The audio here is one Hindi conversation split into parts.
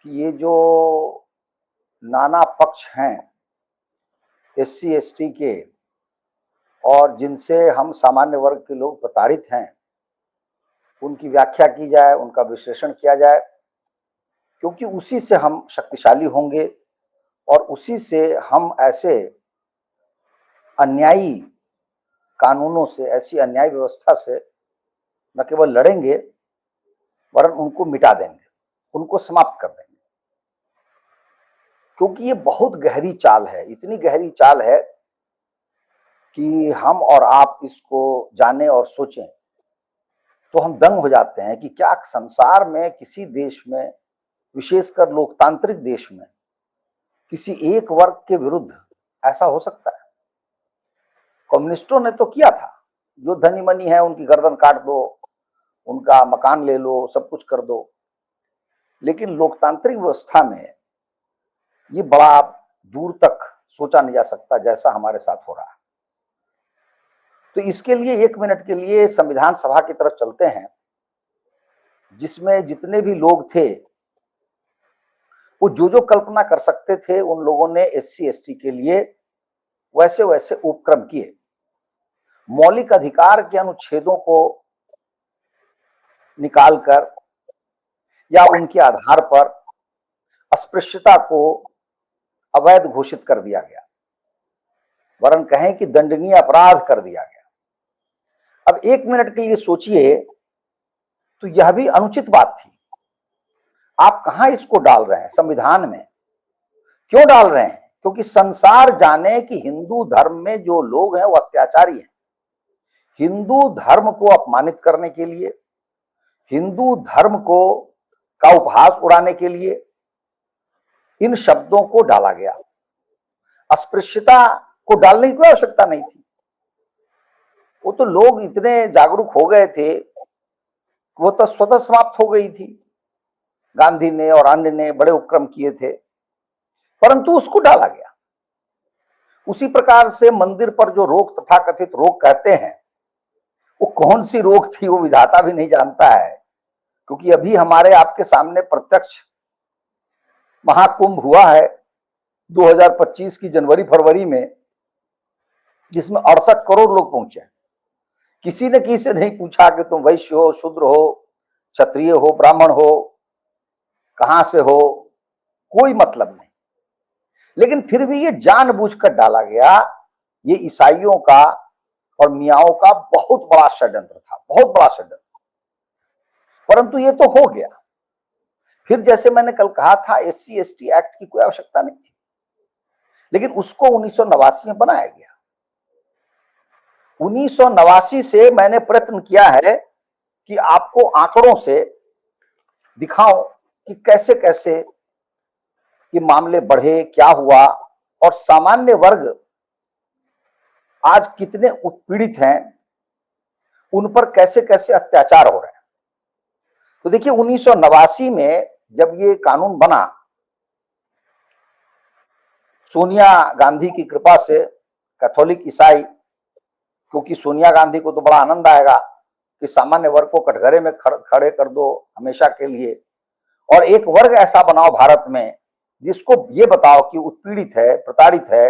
कि ये जो नाना पक्ष हैं एससी एसटी के और जिनसे हम सामान्य वर्ग के लोग प्रताड़ित हैं, उनकी व्याख्या की जाए, उनका विश्लेषण किया जाए, क्योंकि उसी से हम शक्तिशाली होंगे और उसी से हम ऐसे अन्यायी कानूनों से, ऐसी अन्यायी व्यवस्था से न केवल लड़ेंगे वरन उनको मिटा देंगे, उनको समाप्त कर देंगे। क्योंकि ये बहुत गहरी चाल है, इतनी गहरी चाल है कि हम और आप इसको जाने और सोचें तो हम दंग हो जाते हैं कि क्या संसार में किसी देश में, विशेषकर लोकतांत्रिक देश में, किसी एक वर्ग के विरुद्ध ऐसा हो सकता है। कम्युनिस्टों ने तो किया था, जो धनी मनी है उनकी गर्दन काट दो, उनका मकान ले लो, सब कुछ कर दो। लेकिन लोकतांत्रिक व्यवस्था में ये बड़ा दूर तक सोचा नहीं जा सकता जैसा हमारे साथ हो रहा है। तो इसके लिए 1 मिनट के लिए संविधान सभा की तरफ चलते हैं, जिसमें जितने भी लोग थे वो जो कल्पना कर सकते थे उन लोगों ने एससी एसटी के लिए वैसे वैसे उपक्रम किए। मौलिक अधिकार के अनुच्छेदों को निकालकर या उनके आधार पर अस्पृश्यता को अवैध घोषित कर दिया गया, वरन कहें कि दंडनीय अपराध कर दिया गया। अब 1 मिनट के लिए सोचिए तो यह भी अनुचित बात थी। आप कहां इसको डाल रहे हैं संविधान में? क्यों डाल रहे हैं? क्योंकि संसार जाने कि हिंदू धर्म में जो लोग हैं वो अत्याचारी हैं। हिंदू धर्म को अपमानित करने के लिए, हिंदू धर्म को का उपहास उड़ाने के लिए इन शब्दों को डाला गया। अस्पृश्यता को डालने की कोई आवश्यकता नहीं थी। वो तो लोग इतने जागरूक हो गए थे, वो तो स्वतः समाप्त हो गई थी। गांधी ने और अन्य ने बड़े उपक्रम किए थे, परंतु उसको डाला गया। उसी प्रकार से मंदिर पर जो रोक, तथाकथित रोक कहते हैं, वो कौन सी रोक थी वो विधाता भी नहीं जानता है। क्योंकि अभी हमारे आपके सामने प्रत्यक्ष महाकुंभ हुआ है 2025 की जनवरी फरवरी में, जिसमें 68 करोड़ लोग पहुंचे। किसी ने किसी से नहीं पूछा कि तुम वैश्य हो, शूद्र हो, क्षत्रिय हो, ब्राह्मण हो, कहां से हो, कोई मतलब नहीं। लेकिन फिर भी ये जानबूझकर डाला गया। ये ईसाइयों का और मियाओं का बहुत बड़ा षड्यंत्र था, बहुत बड़ा षड्यंत्र। परंतु ये तो हो गया। फिर जैसे मैंने कल कहा था, एससी एसटी एक्ट की कोई आवश्यकता नहीं थी, लेकिन उसको 1989 में बनाया गया। 1989 से मैंने प्रयत्न किया है कि आपको आंकड़ों से दिखाऊं कि कैसे कैसे ये मामले बढ़े, क्या हुआ और सामान्य वर्ग आज कितने उत्पीड़ित हैं, उन पर कैसे कैसे अत्याचार हो रहे हैं। तो देखिए 1989 में जब ये कानून बना, सोनिया गांधी की कृपा से, कैथोलिक ईसाई, क्योंकि सोनिया गांधी को तो बड़ा आनंद आएगा कि सामान्य वर्ग को कटघरे में खड़े कर दो हमेशा के लिए, और एक वर्ग ऐसा बनाओ भारत में जिसको ये बताओ कि उत्पीड़ित है, प्रताड़ित है,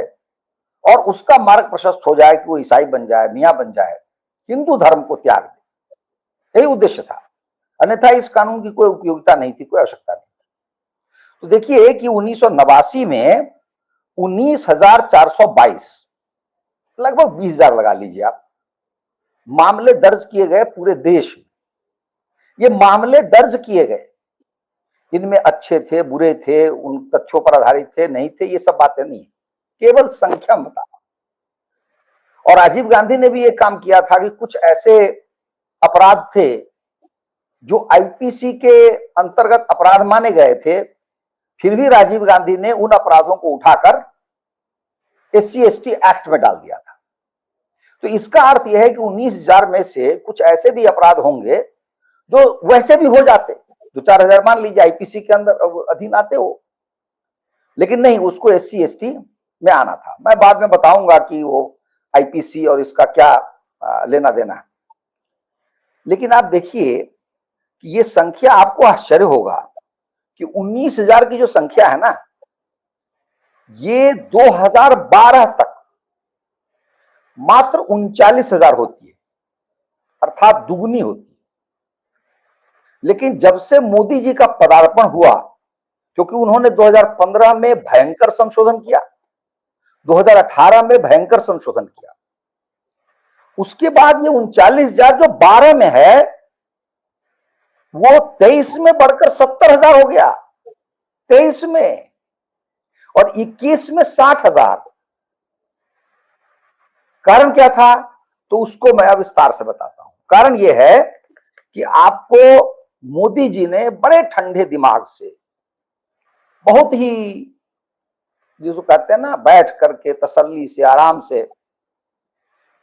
और उसका मार्ग प्रशस्त हो जाए कि वो ईसाई बन जाए, मियां बन जाए, हिंदू धर्म को त्याग दे। यही उद्देश्य था। अन्यथा इस कानून की कोई उपयोगिता नहीं थी, कोई आवश्यकता नहीं। तो देखिए कि 1989 में 19,422, लगभग 20,000 लगा लीजिए आप, मामले दर्ज किए गए पूरे देश में। ये मामले दर्ज किए गए, इनमें अच्छे थे, बुरे थे, उन तथ्यों पर आधारित थे, नहीं थे, ये सब बातें नहीं, केवल संख्या बता। और राजीव गांधी ने भी ये काम किया था कि कुछ ऐसे अपराध थे जो आईपीसी के अंतर्गत अपराध माने गए थे, फिर भी राजीव गांधी ने उन अपराधों को उठाकर एससी एसटी एक्ट में डाल दिया था। तो इसका अर्थ यह है कि 19,000 में से कुछ ऐसे भी अपराध होंगे जो वैसे भी हो जाते, 2-4 हजार मान लीजिए आईपीसी के अंदर अधीन आते हो, लेकिन नहीं, उसको एससी एसटी में आना था। मैं बाद में बताऊंगा कि वो आईपीसी और इसका क्या लेना देना है। लेकिन आप देखिए कि ये संख्या, आपको आश्चर्य होगा कि 19,000 की जो संख्या है ना, ये 2012 तक मात्र 39,000 होती है, अर्थात दुगनी होती है। लेकिन जब से मोदी जी का पदार्पण हुआ, क्योंकि उन्होंने 2015 में भयंकर संशोधन किया, 2018 में भयंकर संशोधन किया, उसके बाद ये 39,000 जो 12 में है वो 23 में बढ़कर 70,000 हो गया, 23 में, और 21 में 60,000। कारण क्या था? तो उसको मैं विस्तार से बताता हूं। कारण यह है कि आपको मोदी जी ने बड़े ठंडे दिमाग से, बहुत ही, जिसको कहते हैं ना, बैठ करके तसल्ली से, आराम से,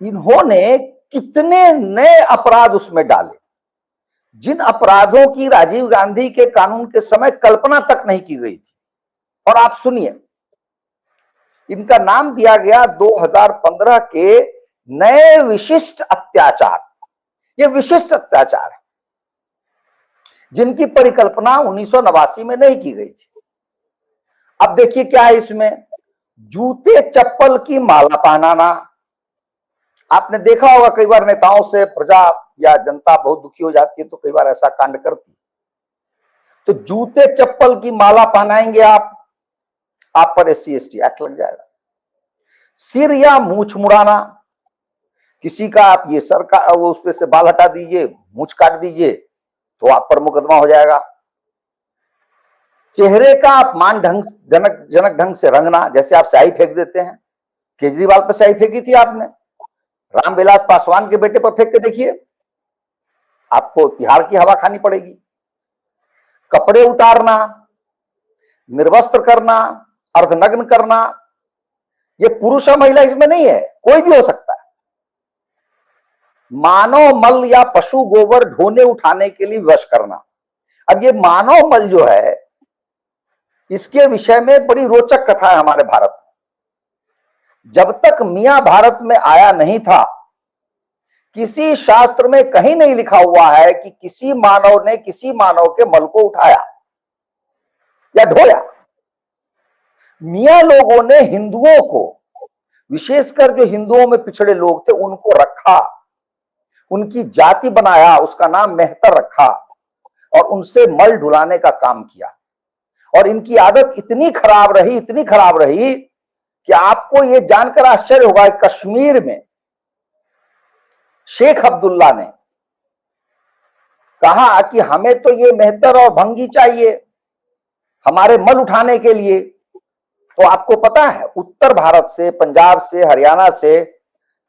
इन्होंने कितने नए अपराध उसमें डाले, जिन अपराधों की राजीव गांधी के कानून के समय कल्पना तक नहीं की गई थी। और आप सुनिए, इनका नाम दिया गया 2015 के नए विशिष्ट अत्याचार। ये विशिष्ट अत्याचार है जिनकी परिकल्पना 1989 में नहीं की गई थी। अब देखिए क्या है इसमें। जूते चप्पल की माला पहनाना। आपने देखा होगा कई बार नेताओं से प्रजा या जनता बहुत दुखी हो जाती है तो कई बार ऐसा कांड करती है। तो जूते चप्पल की माला पहनाएंगे आप पर SC/ST एक्ट लग जाएगा। सिर या मूछ मुड़ाना, किसी का आप ये सर का वो उस पे से बाल हटा दीजिए, मूछ काट दीजिए, तो आप पर मुकदमा हो जाएगा। चेहरे का अपमान जनक ढंग से रंगना, जैसे आप स्याही फेंक देते हैं, केजरीवाल पर स्याही फेंकी थी आपने, रामविलास पासवान के बेटे पर फेंक के देखिए, आपको तिहाड़ की हवा खानी पड़ेगी। कपड़े उतारना, निर्वस्त्र करना, अर्धनग्न करना, ये पुरुष और महिला इसमें नहीं है, कोई भी हो सकता है। मानव मल या पशु गोबर ढोने उठाने के लिए विवश करना। अब ये मानव मल जो है, इसके विषय में बड़ी रोचक कथा है हमारे भारत में। जब तक मियां भारत में आया नहीं था, किसी शास्त्र में कहीं नहीं लिखा हुआ है कि किसी मानव ने किसी मानव के मल को उठाया या ढोया। मियां लोगों ने हिंदुओं को, विशेषकर जो हिंदुओं में पिछड़े लोग थे, उनको रखा, उनकी जाति बनाया, उसका नाम मेहतर रखा और उनसे मल ढुलाने का काम किया। और इनकी आदत इतनी खराब रही कि आपको यह जानकर आश्चर्य होगा, कश्मीर में शेख अब्दुल्ला ने कहा कि हमें तो ये मेहतर और भंगी चाहिए हमारे मल उठाने के लिए। तो आपको पता है, उत्तर भारत से, पंजाब से, हरियाणा से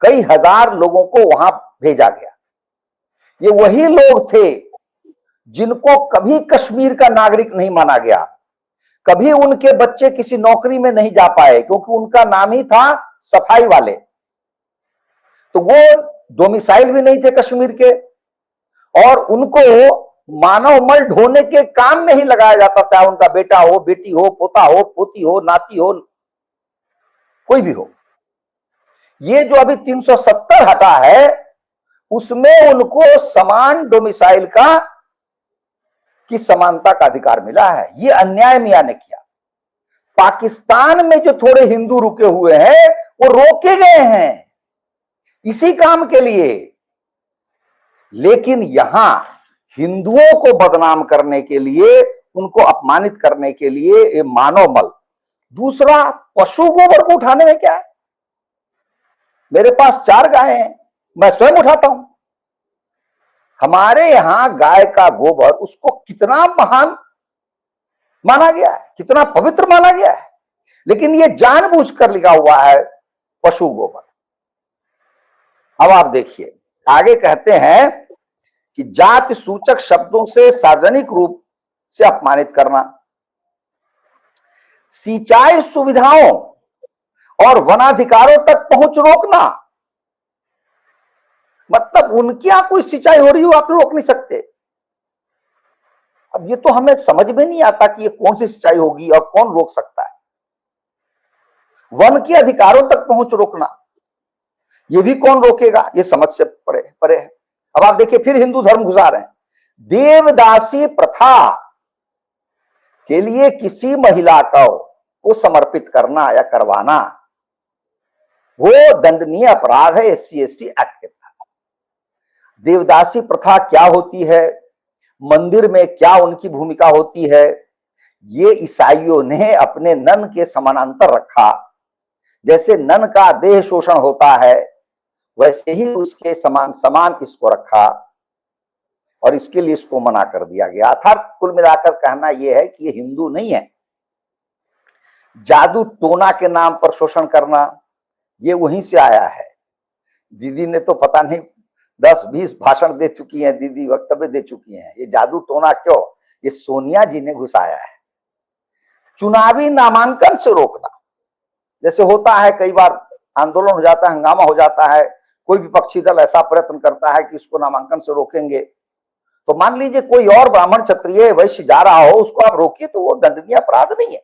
कई हजार लोगों को वहां भेजा गया। ये वही लोग थे जिनको कभी कश्मीर का नागरिक नहीं माना गया, कभी उनके बच्चे किसी नौकरी में नहीं जा पाए, क्योंकि उनका नाम ही था सफाई वाले। तो वो डोमिसाइल भी नहीं थे कश्मीर के, और उनको मानव मल ढोने के काम में ही लगाया जाता, चाहे उनका बेटा हो, बेटी हो, पोता हो, पोती हो, नाती हो, कोई भी हो। ये जो अभी 370 हटा है, उसमें उनको समान डोमिसाइल की समानता का अधिकार मिला है। ये अन्याय मियां ने किया। पाकिस्तान में जो थोड़े हिंदू रुके हुए हैं, वो रोके गए हैं इसी काम के लिए। लेकिन यहां हिंदुओं को बदनाम करने के लिए, उनको अपमानित करने के लिए ये मानव मल। दूसरा, पशु गोबर को उठाने में क्या है? मेरे पास 4 गायें हैं, मैं स्वयं उठाता हूं। हमारे यहां गाय का गोबर, उसको कितना महान माना गया है, कितना पवित्र माना गया है, लेकिन ये जानबूझकर लिखा हुआ है पशु गोबर। अब आप देखिए आगे कहते हैं कि जाति सूचक शब्दों से सार्वजनिक रूप से अपमानित करना, सिंचाई सुविधाओं और वनाधिकारों तक पहुंच रोकना। मतलब उनकी यहां कोई सिंचाई हो रही हो, आप रोक नहीं सकते। अब ये तो हमें समझ में नहीं आता कि ये कौन सी सिंचाई होगी और कौन रोक सकता है। वन के अधिकारों तक पहुंच रोकना, ये भी कौन रोकेगा? ये समझ से परे है। अब आप देखिए फिर हिंदू धर्म घुसा रहे हैं। देवदासी प्रथा के लिए किसी महिला को समर्पित करना या करवाना वो दंडनीय अपराध है एससी एसटी एक्ट के तहत। देवदासी प्रथा क्या होती है, मंदिर में क्या उनकी भूमिका होती है, ये ईसाइयों ने अपने नन के समानांतर रखा। जैसे नन का देह शोषण होता है वैसे ही उसके समान समान इसको रखा और इसके लिए इसको मना कर दिया गया। अर्थात कुल मिलाकर कहना यह है कि ये हिंदू नहीं है। जादू टोना के नाम पर शोषण करना ये वहीं से आया है। दीदी ने तो पता नहीं 10-20 भाषण दे चुकी हैं, दीदी वक्तव्य दे चुकी हैं। ये जादू टोना क्यों, ये सोनिया जी ने घुसाया है। चुनावी नामांकन से रोकना, जैसे होता है कई बार आंदोलन हो जाता है, हंगामा हो जाता है, कोई विपक्षी दल ऐसा प्रयत्न करता है कि इसको नामांकन से रोकेंगे, तो मान लीजिए कोई और ब्राह्मण क्षत्रिय वैश्य जा रहा हो, उसको आप रोकिए तो वो दंडनीय अपराध नहीं है।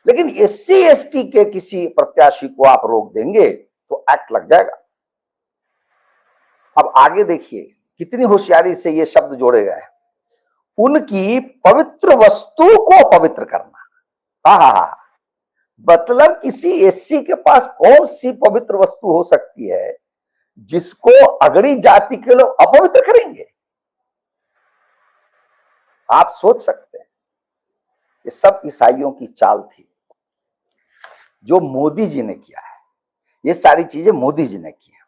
लेकिन एससी एसटी के किसी प्रत्याशी को आप रोक देंगे तो एक्ट लग जाएगा। अब आगे देखिए कितनी होशियारी से ये शब्द जोड़े गए हैं। उनकी पवित्र वस्तु को पवित्र करना। हा, मतलब किसी एससी के पास कौन सी पवित्र वस्तु हो सकती है जिसको अगड़ी जाति के लोग अपवित्र करेंगे। आप सोच सकते हैं ये सब ईसाइयों की चाल थी जो मोदी जी ने किया है। ये सारी चीजें मोदी जी ने की है।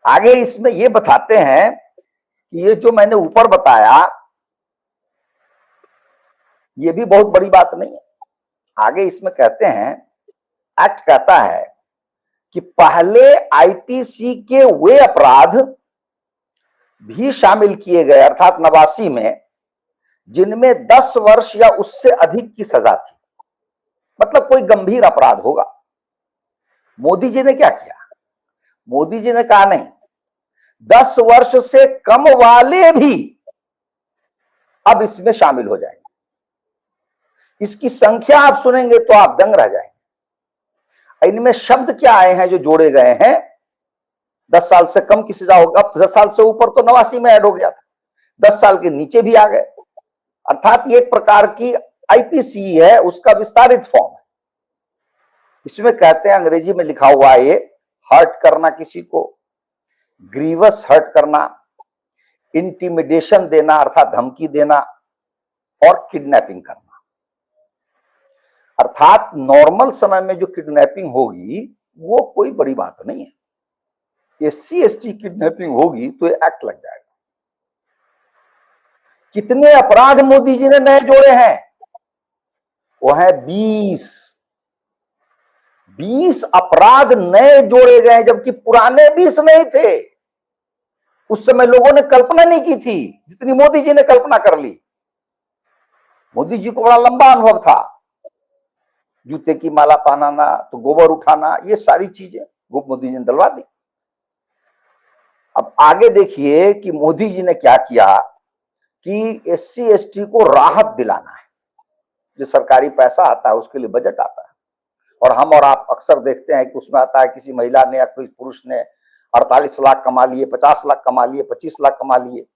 आगे इसमें ये बताते हैं कि ये जो मैंने ऊपर बताया ये भी बहुत बड़ी बात नहीं है। आगे इसमें कहते हैं, एक्ट कहता है कि पहले आईपीसी के वे अपराध भी शामिल किए गए, अर्थात 89 में, जिनमें 10 वर्ष या उससे अधिक की सजा थी। मतलब कोई गंभीर अपराध होगा। मोदी जी ने क्या किया, मोदी जी ने कहा नहीं, 10 वर्ष से कम वाले भी अब इसमें शामिल हो जाएंगे। इसकी संख्या आप सुनेंगे तो आप दंग रह जाएंगे। इनमें शब्द क्या आए हैं जो जोड़े गए हैं। 10 साल से कम की सजा होगा। 10 साल से ऊपर तो 89 में ऐड हो गया था, 10 साल के नीचे भी आ गए। अर्थात ये एक प्रकार की आईपीसी है, उसका विस्तारित फॉर्म है। इसमें कहते हैं, अंग्रेजी में लिखा हुआ है, ये हर्ट करना, किसी को ग्रीवस हर्ट करना, इंटिमिडेशन देना अर्थात धमकी देना, और किडनैपिंग करना। अर्थात नॉर्मल समय में जो किडनैपिंग होगी वो कोई बड़ी बात नहीं है। एससी एसटी किडनैपिंग होगी तो ये एक्ट लग जाएगा। कितने अपराध मोदी जी ने नए जोड़े हैं, वो है 20 अपराध नए जोड़े गए, जबकि पुराने 20 नहीं थे। उस समय लोगों ने कल्पना नहीं की थी जितनी मोदी जी ने कल्पना कर ली। मोदी जी को बड़ा लंबा अनुभव था, जूते की माला पहनाना, तो गोबर उठाना, ये सारी चीजें वो मोदी जी ने डलवा दी। अब आगे देखिए कि मोदी जी ने क्या किया कि एससी एसटी को राहत दिलाना है। जो सरकारी पैसा आता है उसके लिए बजट आता है, और हम और आप अक्सर देखते हैं कि उसमें आता है किसी महिला ने या कोई पुरुष ने 48 लाख कमा लिए, 50 लाख कमा लिए, 25 लाख कमा लिए,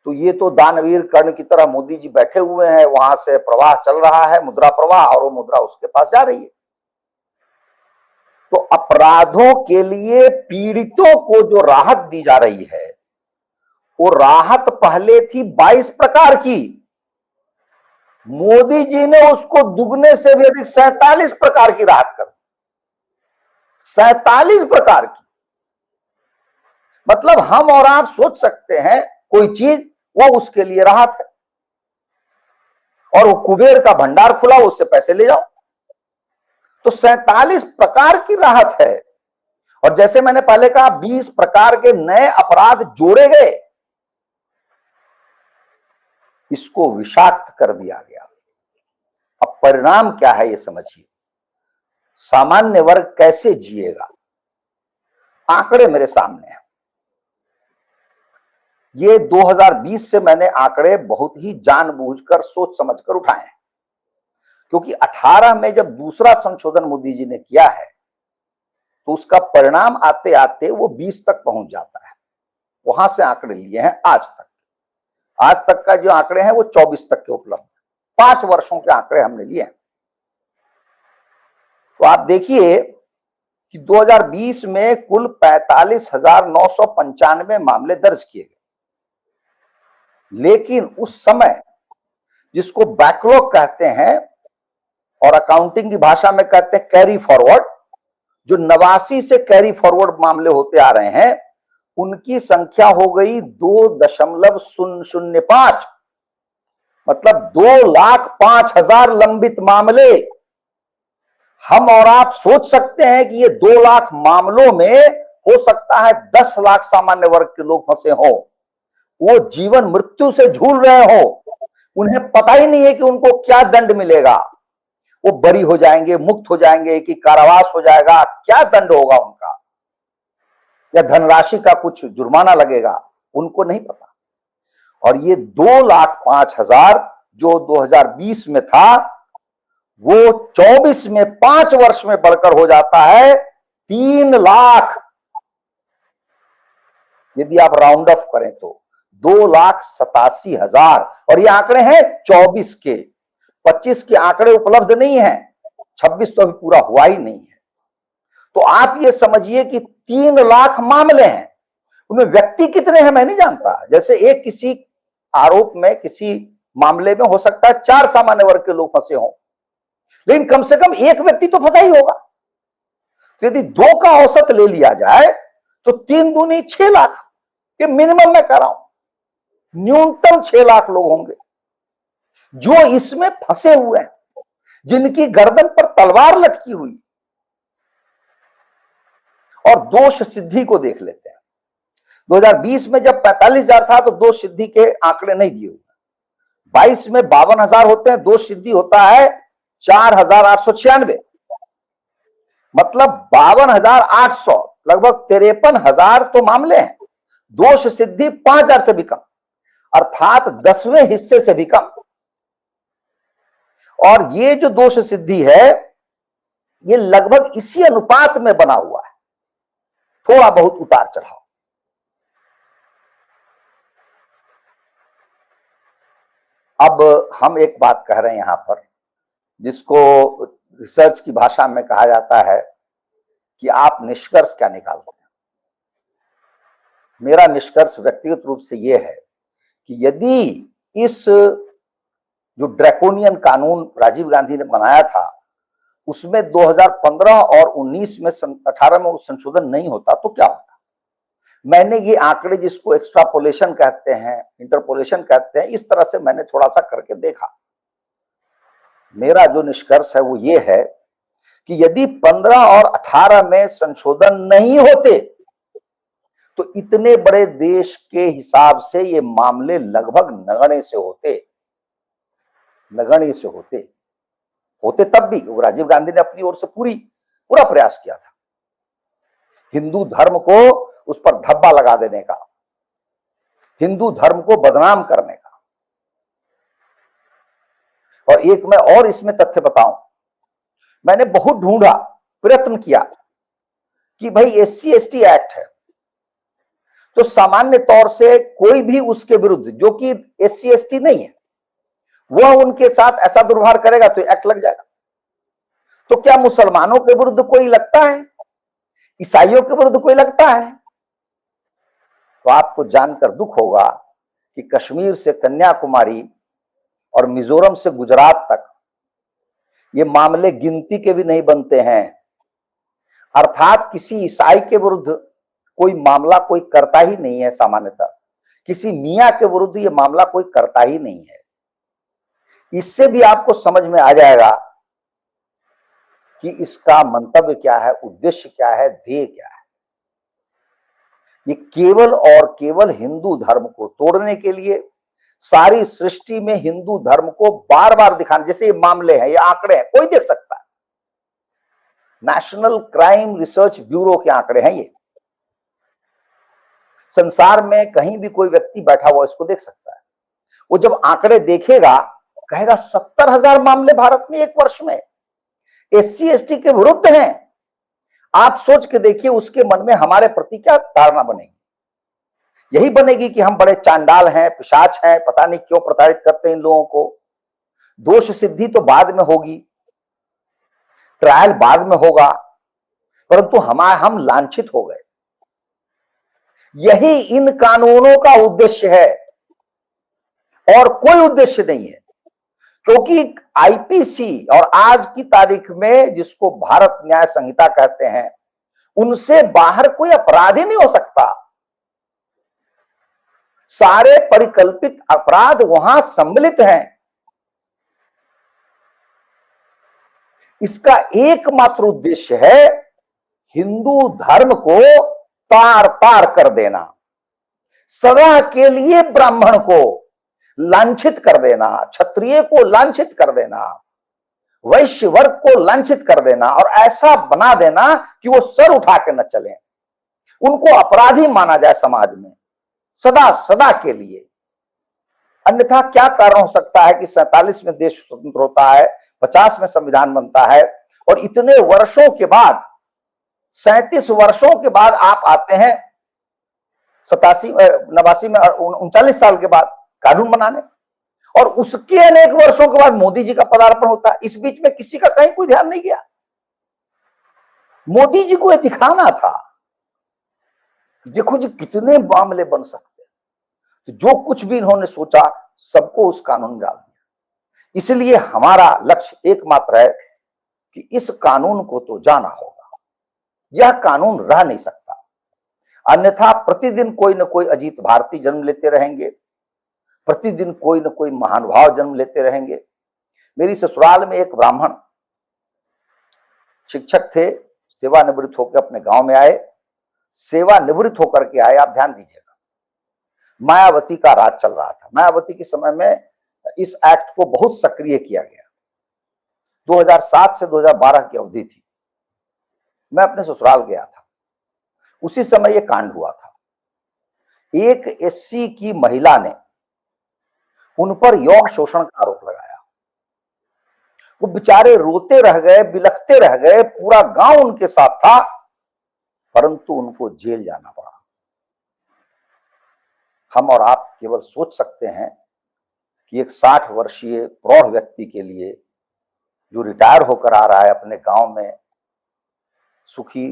तो ये तो दानवीर कर्ण की तरह मोदी जी बैठे हुए हैं, वहां से प्रवाह चल रहा है, मुद्रा प्रवाह, और वो मुद्रा उसके पास जा रही है। तो अपराधों के लिए पीड़ितों को जो राहत दी जा रही है वो राहत पहले थी 22 प्रकार की, मोदी जी ने उसको दुगने से भी अधिक 47 प्रकार की राहत कर दी। 47 प्रकार की। मतलब हम और आप सोच सकते हैं कोई चीज, वो उसके लिए राहत है, और वो कुबेर का भंडार खुला, उससे पैसे ले जाओ। तो 47 प्रकार की राहत है। और जैसे मैंने पहले कहा 20 प्रकार के नए अपराध जोड़े गए, इसको विषाक्त कर दिया गया। अब परिणाम क्या है ये समझिए, सामान्य वर्ग कैसे जिएगा। आंकड़े मेरे सामने हैं, ये 2020 से मैंने आंकड़े बहुत ही जानबूझकर सोच समझकर उठाए हैं, क्योंकि 18 में जब दूसरा संशोधन मोदी जी ने किया है तो उसका परिणाम आते आते वो 20 तक पहुंच जाता है। वहां से आंकड़े लिए हैं आज तक। आज तक का जो आंकड़े हैं वो 24 तक के उपलब्ध है। 5 वर्षों के आंकड़े हमने लिए हैं। तो आप देखिए कि 2020 में कुल 45,995 मामले दर्ज किए गए, लेकिन उस समय जिसको बैकलॉग कहते हैं और अकाउंटिंग की भाषा में कहते हैं कैरी फॉरवर्ड, जो 89 से कैरी फॉरवर्ड मामले होते आ रहे हैं, उनकी संख्या हो गई 2.005, मतलब 2,05,000 लंबित मामले। हम और आप सोच सकते हैं कि ये 2 लाख मामलों में हो सकता है 10 लाख सामान्य वर्ग के लोग फंसे हों, वो जीवन मृत्यु से झूल रहे हो, उन्हें पता ही नहीं है कि उनको क्या दंड मिलेगा, वो बरी हो जाएंगे, मुक्त हो जाएंगे, कि कारावास हो जाएगा, क्या दंड होगा उनका, या धनराशि का कुछ जुर्माना लगेगा, उनको नहीं पता। और ये 2,05,000 जो 2020 में था, वो 24 में 5 वर्ष में बढ़कर हो जाता है 3 लाख। यदि आप राउंड ऑफ करें तो 2,87,000, और ये आंकड़े हैं 24 के, 25 के आंकड़े उपलब्ध नहीं है, 26 तो अभी पूरा हुआ ही नहीं है। तो आप ये समझिए कि 3 लाख मामले हैं। उनमें व्यक्ति कितने हैं मैं नहीं जानता, जैसे एक किसी आरोप में, किसी मामले में हो सकता है 4 सामान्य वर्ग के लोग फंसे हों, लेकिन कम से कम एक व्यक्ति तो फंसा ही होगा। तो यदि 2 का औसत ले लिया जाए तो 3 दूनी 6 लाख के मिनिमम मैं कह रहा हूं, न्यूनतम 6 लाख लोग होंगे जो इसमें फंसे हुए हैं, जिनकी गर्दन पर तलवार लटकी हुई। और दोष सिद्धि को देख लेते हैं। 2020 में जब 45,000 था तो दोष सिद्धि के आंकड़े नहीं दिए हुए। 22 में 52,000 होते हैं, दोष सिद्धि होता है 4,896, मतलब 52,800, लगभग 53,000 तो मामले हैं, दोष सिद्धि 5,000 से भी कम, अर्थात 10वें हिस्से से भी कम। और ये जो दोष सिद्धि है, ये लगभग इसी अनुपात में बना हुआ है, थोड़ा बहुत उतार चढ़ाव। अब हम एक बात कह रहे हैं यहां पर, जिसको रिसर्च की भाषा में कहा जाता है कि आप निष्कर्ष क्या निकालते हैं। मेरा निष्कर्ष व्यक्तिगत रूप से यह है कि यदि इस जो ड्रैकोनियन कानून राजीव गांधी ने बनाया था, उसमें 2015 और 19 में 18 में संशोधन नहीं होता तो क्या होता। मैंने ये आंकड़े, जिसको एक्स्ट्रापोलेशन कहते हैं, इंटरपोलेशन कहते हैं, इस तरह से मैंने थोड़ा सा करके देखा। मेरा जो निष्कर्ष है वो ये है कि यदि 15 और 18 में संशोधन नहीं होते तो इतने बड़े देश के हिसाब से ये मामले लगभग नगण्य से होते तब भी राजीव गांधी ने अपनी ओर से पूरा प्रयास किया था हिंदू धर्म को उस पर धब्बा लगा देने का, हिंदू धर्म को बदनाम करने का। और एक मैं और इसमें तथ्य बताऊं, मैंने बहुत ढूंढा, प्रयत्न किया कि भाई SC ST एक्ट है, तो सामान्य तौर से कोई भी उसके विरुद्ध, जो कि SC ST नहीं है, वह उनके साथ ऐसा दुर्व्यवहार करेगा तो एक्ट लग जाएगा। तो क्या मुसलमानों के विरुद्ध कोई लगता है, ईसाइयों के विरुद्ध कोई लगता है? तो आपको जानकर दुख होगा कि कश्मीर से कन्याकुमारी और मिजोरम से गुजरात तक ये मामले गिनती के भी नहीं बनते हैं। अर्थात किसी ईसाई के विरुद्ध कोई मामला कोई करता ही नहीं है, सामान्यतः किसी मियां के विरुद्ध ये मामला कोई करता ही नहीं है। इससे भी आपको समझ में आ जाएगा कि इसका मंतव्य क्या है, उद्देश्य क्या है, ध्येय क्या है। ये केवल और केवल हिंदू धर्म को तोड़ने के लिए, सारी सृष्टि में हिंदू धर्म को बार बार दिखाने, जैसे ये मामले हैं, ये आंकड़े हैं, कोई देख सकता है, नेशनल क्राइम रिसर्च ब्यूरो के आंकड़े हैं ये। संसार में कहीं भी कोई व्यक्ति बैठा हुआ इसको देख सकता है। वो जब आंकड़े देखेगा कहेगा 70,000 मामले भारत में एक वर्ष में SC ST के विरुद्ध हैं। आप सोच के देखिए उसके मन में हमारे प्रति क्या धारणा बनेगी। यही बनेगी कि हम बड़े चांडाल हैं, पिशाच हैं, पता नहीं क्यों प्रताड़ित करते हैं इन लोगों को। दोष सिद्धि तो बाद में होगी, ट्रायल बाद में होगा, परंतु हम लांछित हो गए। यही इन कानूनों का उद्देश्य है और कोई उद्देश्य नहीं है, क्योंकि आईपीसी और आज की तारीख में जिसको भारत न्याय संहिता कहते हैं, उनसे बाहर कोई अपराध ही नहीं हो सकता। सारे परिकल्पित अपराध वहां सम्मिलित हैं। इसका एकमात्र उद्देश्य है हिंदू धर्म को तार तार कर देना, सदा के लिए ब्राह्मण को लांछित कर देना, क्षत्रिय को लांछित कर देना, वैश्य वर्ग को लांछित कर देना और ऐसा बना देना कि वो सर उठा के न चले, उनको अपराधी माना जाए समाज में सदा सदा के लिए। अन्यथा क्या कारण हो सकता है कि 47 में देश स्वतंत्र होता है, 50 में संविधान बनता है और इतने वर्षों के बाद, 37 वर्षों के बाद आप आते हैं 89 में 39 साल के बाद कानून बनाने, और उसके अनेक वर्षों के बाद मोदी जी का पदार्पण होता है। इस बीच में किसी का कहीं कोई ध्यान नहीं गया। मोदी जी को यह दिखाना था, देखो जी कितने मामले बन सकते हैं, तो जो कुछ भी इन्होंने सोचा सबको उस कानून में डाल दिया। इसलिए हमारा लक्ष्य एकमात्र है कि इस कानून को तो जाना होगा, यह कानून रह नहीं सकता। अन्यथा प्रतिदिन कोई न कोई अजीत भारती जन्म लेते रहेंगे, प्रतिदिन कोई न कोई महानुभाव जन्म लेते रहेंगे। मेरी ससुराल में एक ब्राह्मण शिक्षक थे, सेवानिवृत्त होकर अपने गांव में आए, सेवानिवृत्त होकर के आए। आप ध्यान दीजिएगा, मायावती का राज चल रहा था। मायावती के समय में इस एक्ट को बहुत सक्रिय किया गया। 2007 से 2012 की अवधि थी। मैं अपने ससुराल गया था, उसी समय यह कांड हुआ था। एक एससी की महिला ने उन पर यौन शोषण का आरोप लगाया। वो बेचारे रोते रह गए, बिलखते रह गए, पूरा गांव उनके साथ था, परंतु उनको जेल जाना पड़ा। हम और आप केवल सोच सकते हैं कि एक 60 वर्षीय प्रौढ़ व्यक्ति के लिए जो रिटायर होकर आ रहा है अपने गांव में सुखी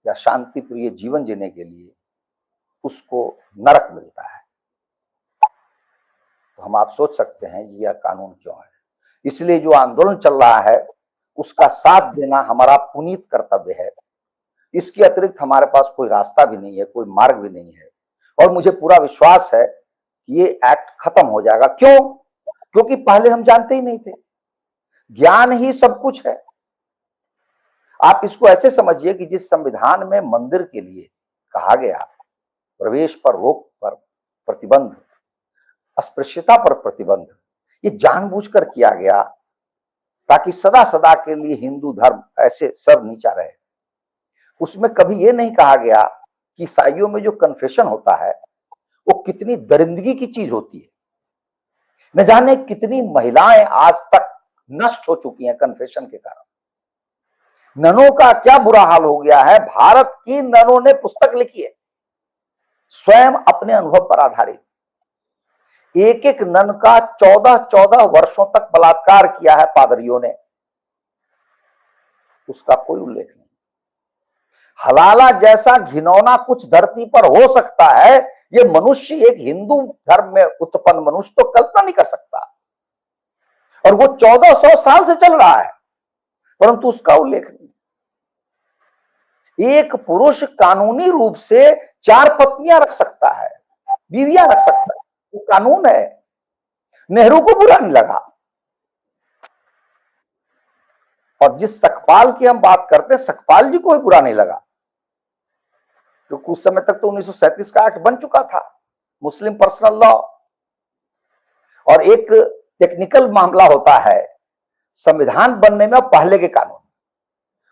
या शांति प्रिय जीवन जीने के लिए, उसको नरक मिलता है। तो हम आप सोच सकते हैं यह कानून क्यों है। इसलिए जो आंदोलन चल रहा है उसका साथ देना हमारा पुनीत कर्तव्य है। इसके अतिरिक्त हमारे पास कोई रास्ता भी नहीं है, कोई मार्ग भी नहीं है। और मुझे पूरा विश्वास है कि ये एक्ट खत्म हो जाएगा। क्यों? क्योंकि पहले हम जानते ही नहीं थे। ज्ञान ही सब कुछ है। आप इसको ऐसे समझिए कि जिस संविधान में मंदिर के लिए कहा गया प्रवेश पर रोक पर प्रतिबंध, अस्पृश्यता पर प्रतिबंध, ये जानबूझकर किया गया ताकि सदा सदा के लिए हिंदू धर्म ऐसे सर नीचा रहे। उसमें कभी ये नहीं कहा गया कि ईसाइयों में जो कन्फेशन होता है वो कितनी दरिंदगी की चीज होती है। न जाने कितनी महिलाएं आज तक नष्ट हो चुकी हैं कन्फेशन के कारण। ननों का क्या बुरा हाल हो गया है। भारत की ननों ने पुस्तक लिखी है स्वयं अपने अनुभव पर आधारित। एक एक नन का 14-14 वर्षों तक बलात्कार किया है पादरियों ने, उसका कोई उल्लेख नहीं। हलाला जैसा घिनौना कुछ धरती पर हो सकता है, ये मनुष्य एक हिंदू धर्म में उत्पन्न मनुष्य तो कल्पना नहीं कर सकता। और वो 1400 साल से चल रहा है, परंतु उसका उल्लेख नहीं। एक पुरुष कानूनी रूप से 4 पत्नियां रख सकता है, बीवियां रख सकता है, वो कानून है। नेहरू को बुरा नहीं लगा। और जिस सकपाल की हम बात करते हैं, सकपाल जी को भी बुरा नहीं लगा, तो कुछ समय तक तो 1937 का एक्ट बन चुका था, मुस्लिम पर्सनल लॉ। और एक टेक्निकल मामला होता है संविधान बनने में पहले के कानून,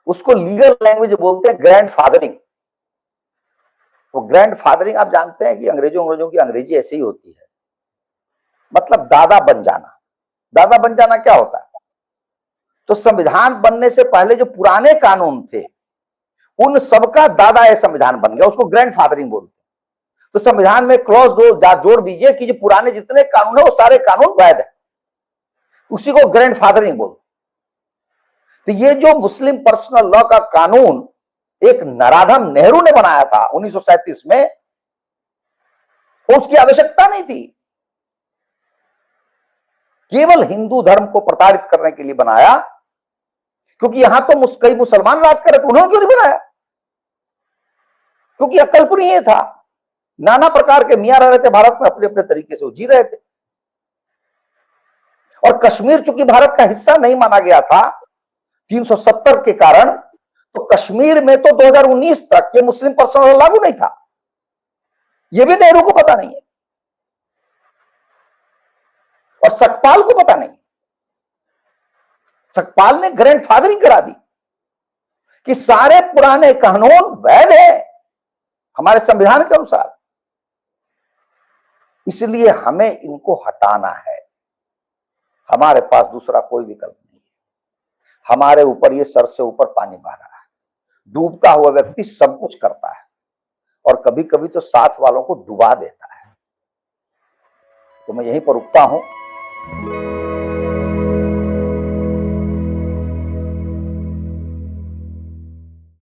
उसको लीगल लैंग्वेज बोलते हैं ग्रैंड फादरिंग। तो ग्रैंड फादरिंग आप जानते हैं कि अंग्रेजों की अंग्रेजी ऐसी ही होती है, मतलब दादा बन जाना। दादा बन जाना क्या होता है? तो संविधान बनने से पहले जो पुराने कानून थे उन सबका दादा ये संविधान बन गया, उसको ग्रैंड फादरिंग बोलते हैं। तो संविधान में क्लॉज जोड़ दीजिए कि जो पुराने जितने कानून है वो सारे कानून वैध है। उसी को ग्रैंडफादरिंग बोलते। तो ये जो मुस्लिम पर्सनल लॉ का कानून एक नराधम नेहरू ने बनाया था 1937 में, उसकी आवश्यकता नहीं थी। केवल हिंदू धर्म को प्रताड़ित करने के लिए बनाया, क्योंकि यहां तो कई मुसलमान राज कर रहे थे, उन्होंने क्यों नहीं बनाया? क्योंकि अकल्पनीय था। नाना प्रकार के मियां रह रहे थे भारत में, अपने अपने तरीके से वो जी रहे थे। और कश्मीर चूंकि भारत का हिस्सा नहीं माना गया था 370 के कारण, तो कश्मीर में तो 2019 तक ये मुस्लिम पर्सनल लॉ लागू नहीं था। ये भी नेहरू को पता नहीं है और सतपाल को पता नहीं। सतपाल ने ग्रैंडफादरिंग करा दी कि सारे पुराने कानून वैध है हमारे संविधान के अनुसार, इसलिए हमें इनको हटाना है। हमारे पास दूसरा कोई विकल्प नहीं है। हमारे ऊपर ये सर से ऊपर पानी बह रहा है। डूबता हुआ व्यक्ति सब कुछ करता है और कभी कभी तो साथ वालों को डुबा देता है। तो मैं यहीं पर रुकता हूं।